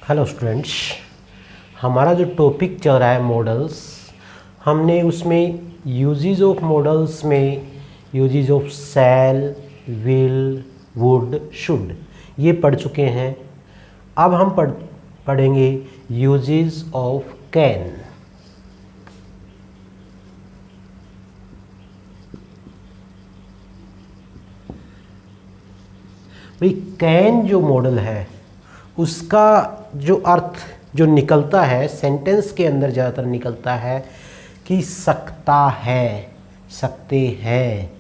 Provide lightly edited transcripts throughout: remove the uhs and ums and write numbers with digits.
Hello students, हमारा जो topic चल रहा है मॉडल्स, हमने उसमें यूजेस ऑफ मॉडल्स में uses of shall, will, would, should ये पढ़ चुके हैं। अब हम पढ़ेंगे यूजेस ऑफ कैन। भाई कैन जो मॉडल है उसका जो अर्थ जो निकलता है सेंटेंस के अंदर ज़्यादातर निकलता है कि सकता है, सकते हैं,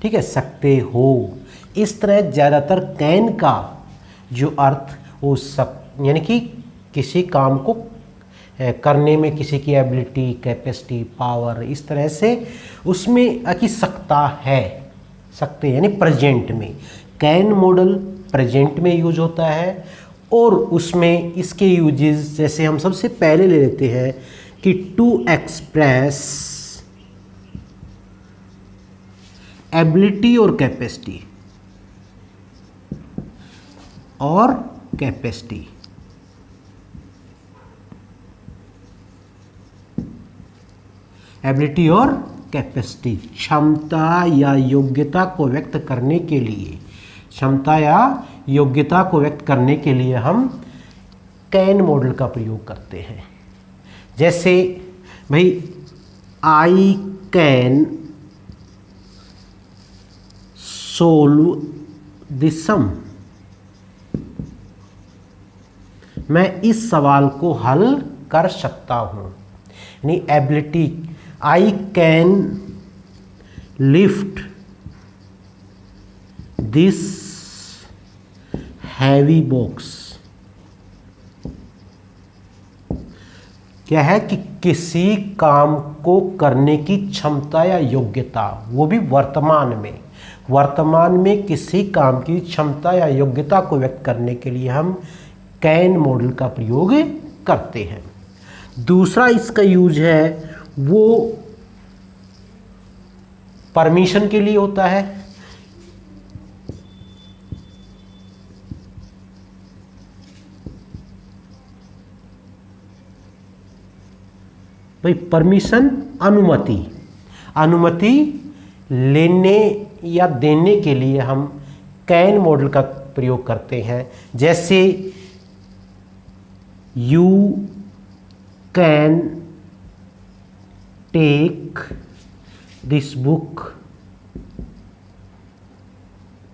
ठीक है, सकते हो। इस तरह ज़्यादातर कैन का जो अर्थ वो यानी कि किसी काम को करने में किसी की एबिलिटी, कैपेसिटी, पावर, इस तरह से उसमें कि सकता है, सकते यानी प्रेजेंट में। कैन मॉडल प्रेजेंट में यूज होता है और उसमें इसके यूजेस जैसे हम सबसे पहले ले लेते हैं कि टू एक्सप्रेस एबिलिटी और कैपेसिटी और कैपेसिटी। एबिलिटी और कैपेसिटी क्षमता या योग्यता को व्यक्त करने के लिए, क्षमता या योग्यता को व्यक्त करने के लिए हम कैन मॉडल का प्रयोग करते हैं। जैसे भाई आई कैन सोल्व द सम, मैं इस सवाल को हल कर सकता हूं। यानी ability, I can lift this heavy box. क्या है कि किसी काम को करने की क्षमता या योग्यता, वो भी वर्तमान में किसी काम की क्षमता या योग्यता को व्यक्त करने के लिए हम कैन मॉडल का प्रयोग करते हैं। दूसरा इसका यूज है वो परमिशन के लिए होता है। भाई परमिशन, अनुमति लेने या देने के लिए हम कैन मॉडल का प्रयोग करते हैं। जैसे you can take this book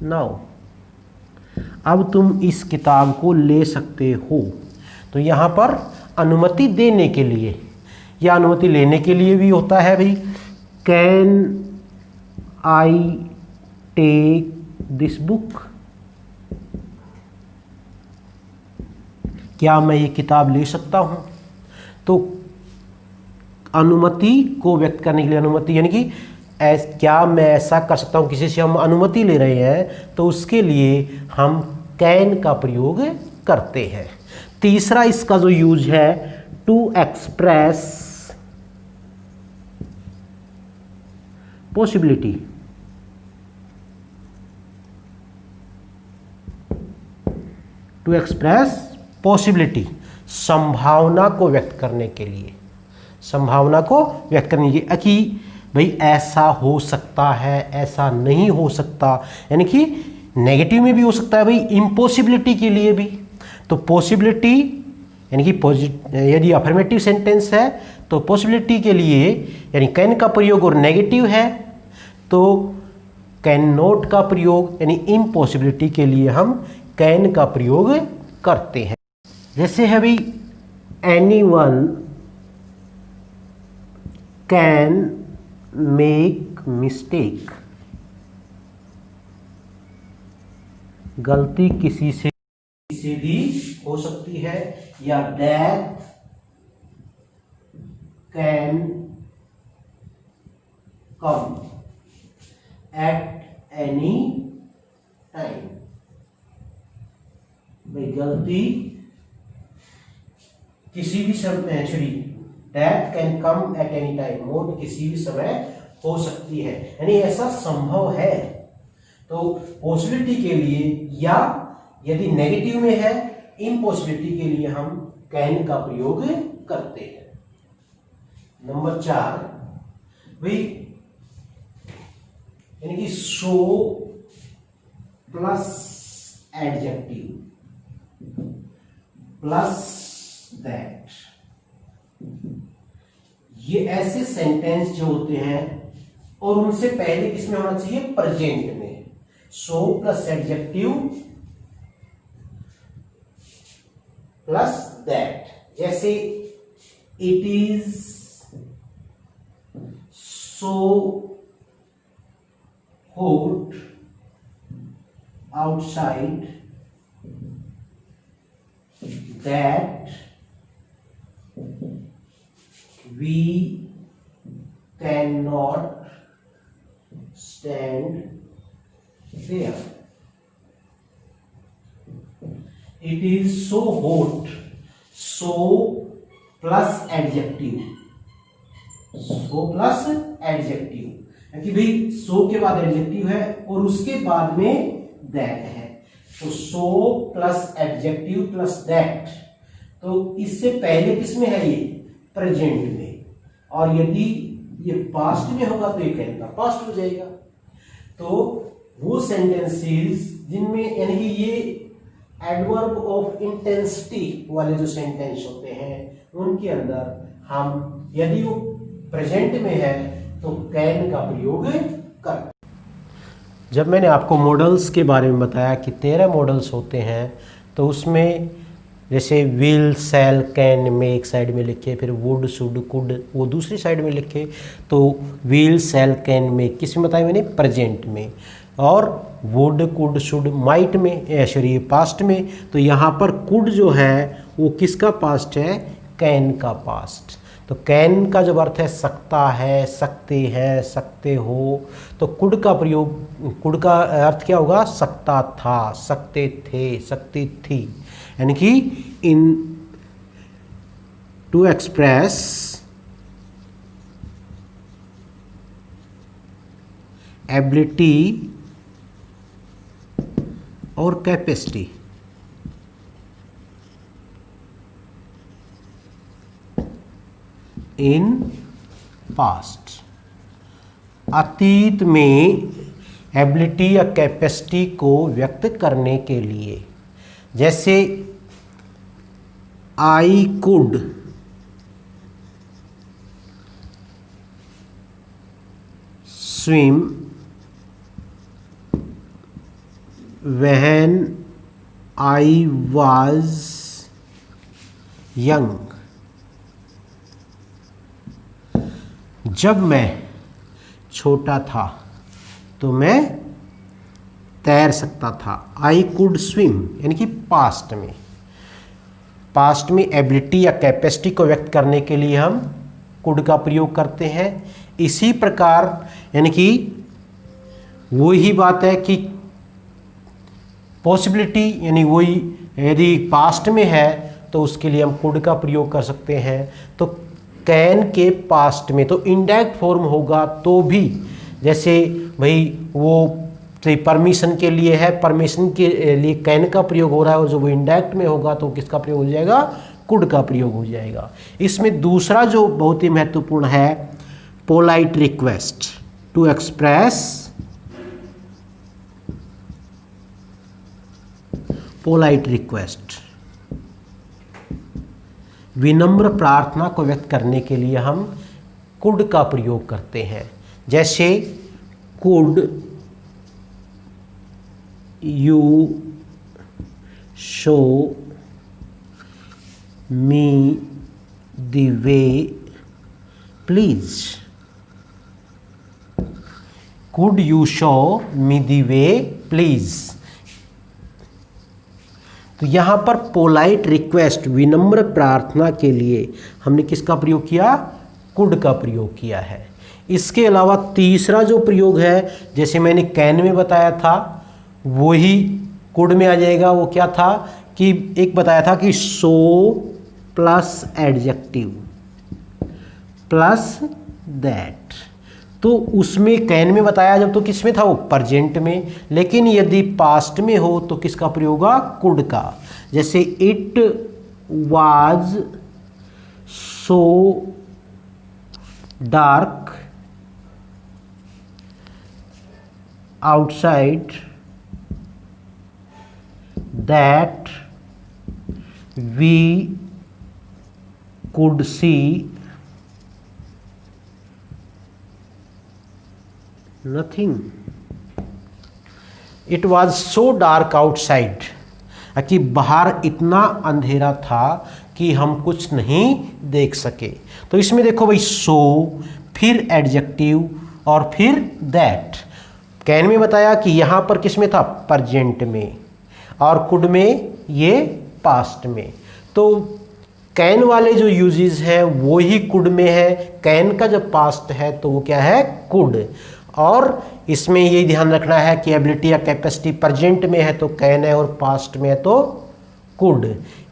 now, अब तुम इस किताब को ले सकते हो। तो यहाँ पर अनुमति देने के लिए या अनुमति लेने के लिए भी होता है भाई, can I take this book, क्या मैं ये किताब ले सकता हूं। तो अनुमति को व्यक्त करने के लिए, अनुमति यानी कि क्या मैं ऐसा कर सकता हूं, किसी से हम अनुमति ले रहे हैं तो उसके लिए हम कैन का प्रयोग करते हैं। तीसरा इसका जो यूज है to express possibility, to express possibility संभावना को व्यक्त करने के लिए, संभावना को व्यक्त करने के लिए कि भाई ऐसा हो सकता है, ऐसा नहीं हो सकता, यानी कि नेगेटिव में भी हो सकता है भाई, इम्पॉसिबिलिटी के लिए भी। तो पॉसिबिलिटी यानी कि यदि अफर्मेटिव सेंटेंस है तो पॉसिबिलिटी के लिए यानी कैन का प्रयोग, और नेगेटिव है तो कैन नॉट का प्रयोग, यानी इम्पॉसिबिलिटी के लिए हम कैन का प्रयोग करते हैं। जैसे है भाई एनीवन कैन मेक मिस्टेक, गलती किसी से भी हो सकती है। या death can come at any time, भाई गलती किसी भी समय, actually death can come at any time, मौत किसी भी समय हो सकती है, यानी ऐसा संभव है। तो पॉसिबिलिटी के लिए या यदि नेगेटिव में है इम्पॉसिबिलिटी के लिए हम कैन का प्रयोग करते हैं। नंबर 4 भाई, यानी कि सो प्लस एडजेक्टिव प्लस दैट, ये ऐसे सेंटेंस जो होते हैं और उनसे पहले किसमें होना चाहिए, प्रेजेंट में। So plus adjective plus that, जैसे it is so hot outside that we can not stand there. It is so hot, so plus adjective, so plus adjective, कि भाई सो के बाद एडजेक्टिव है और उसके बाद में दैट है, तो सो प्लस एडजेक्टिव प्लस दैट, तो इससे पहले किसमें है, ये प्रेजेंट में, और यदि ये पास्ट में होगा तो ये कैन का पास्ट हो जाएगा। तो वो सेंटेंसेस जिनमें यानी कि ये एडवर्ब ऑफ इंटेंसिटी वाले जो सेंटेंस होते हैं उनके अंदर हम यदि वो प्रेजेंट में है तो कैन का प्रयोग कर। जब मैंने आपको मॉडल्स के बारे में बताया कि 13 मॉडल्स होते हैं, तो उसमें जैसे विल, सेल, कैन में एक साइड में लिखे, फिर वुड, शुड, कुड वो दूसरी साइड में लिखे, तो विल, सेल, कैन में किस में बताया मैंने, प्रेजेंट में, और वुड, कुड, शुड माइट में, सॉरी पास्ट में। तो यहाँ पर कुड जो है वो किसका पास्ट है, कैन का पास्ट। तो कैन का जब अर्थ है सकता है, सकते हैं, सकते हो, तो कुड का प्रयोग, कुड का अर्थ क्या होगा, सकता था, सकते थे, सकती थी, यानी कि इन टू एक्सप्रेस एबिलिटी और कैपेसिटी, इन पास्ट, अतीत में एबिलिटी या कैपेसिटी को व्यक्त करने के लिए, जैसे I could swim when I was young, जब मैं छोटा था तो मैं तैर सकता था। आई कुड स्विम यानी कि पास्ट में, पास्ट में एबिलिटी या कैपेसिटी को व्यक्त करने के लिए हम कुड का प्रयोग करते हैं। इसी प्रकार यानी कि वही बात है कि पॉसिबिलिटी यानी वही यदि पास्ट में है तो उसके लिए हम कुड का प्रयोग कर सकते हैं। तो कैन के पास्ट में तो इनडायरेक्ट फॉर्म होगा तो भी, जैसे भाई वो परमिशन के लिए है, परमिशन के लिए कैन का प्रयोग हो रहा है, और जो वो इनडायरेक्ट में होगा तो किसका प्रयोग हो जाएगा, कुड का प्रयोग हो जाएगा। इसमें दूसरा जो बहुत ही महत्वपूर्ण है, polite request, to express polite request, विनम्र प्रार्थना को व्यक्त करने के लिए हम कुड का प्रयोग करते हैं। जैसे could you show me the way please, could you show me the way please. तो यहाँ पर पोलाइट रिक्वेस्ट, विनम्र प्रार्थना के लिए हमने किसका प्रयोग किया, कुड का प्रयोग किया है। इसके अलावा तीसरा जो प्रयोग है, जैसे मैंने कैन में बताया था वही कुड में आ जाएगा। वो क्या था कि एक बताया था कि सो प्लस एडजेक्टिव प्लस दैट, तो उसमें कैन में बताया जब तो किस में था, वो प्रेजेंट में, लेकिन यदि पास्ट में हो तो किसका प्रयोग होगा, कुड का। जैसे it was so dark outside that we could see nothing. It was so dark outside कि बाहर इतना अंधेरा था कि हम कुछ नहीं देख सके। तो इसमें देखो भाई सो, फिर एडजेक्टिव और फिर दैट। कैन में बताया कि यहाँ पर किस में था, प्रेजेंट में, और कुड में ये पास्ट में। तो कैन वाले जो यूजेस हैं वो ही कुड में है, कैन का जब पास्ट है तो वो क्या है, कुड। और इसमें ये ध्यान रखना है कि एबिलिटी या कैपेसिटी प्रेजेंट में है तो कैन है और पास्ट में है तो कुड।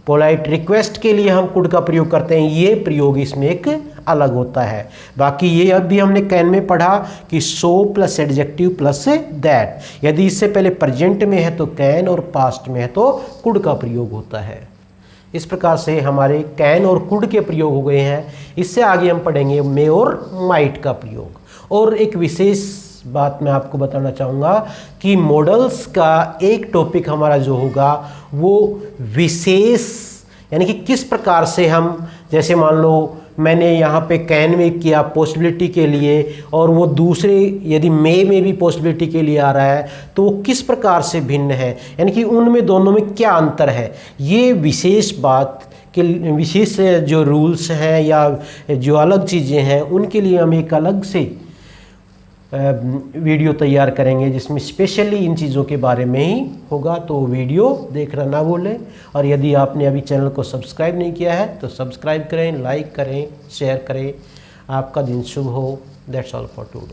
पोलाइट रिक्वेस्ट के लिए हम कुड का प्रयोग करते हैं, ये प्रयोग इसमें एक अलग होता है। बाकी ये अब भी हमने कैन में पढ़ा कि सो प्लस एडजेक्टिव प्लस दैट, यदि इससे पहले प्रेजेंट में है तो कैन और पास्ट में है तो कुड का प्रयोग होता है। इस प्रकार से हमारे कैन और कुड के प्रयोग हो गए हैं। इससे आगे हम पढ़ेंगे मे और माइट का प्रयोग। और एक विशेष बात मैं आपको बताना चाहूँगा कि मॉडल्स का एक टॉपिक हमारा जो होगा वो विशेष, यानी कि किस प्रकार से हम, जैसे मान लो मैंने यहाँ पे कैन में किया पॉसिबिलिटी के लिए और वो दूसरे यदि मे में भी पॉसिबिलिटी के लिए आ रहा है तो वो किस प्रकार से भिन्न है, यानी कि उनमें दोनों में क्या अंतर है, ये विशेष बात के विशेष जो रूल्स हैं या जो अलग चीज़ें हैं उनके लिए हम एक अलग से वीडियो तैयार करेंगे जिसमें स्पेशली इन चीज़ों के बारे में ही होगा। तो वीडियो देखना ना भूलें, और यदि आपने अभी चैनल को सब्सक्राइब नहीं किया है तो सब्सक्राइब करें, लाइक करें, शेयर करें। आपका दिन शुभ हो। That's all for today.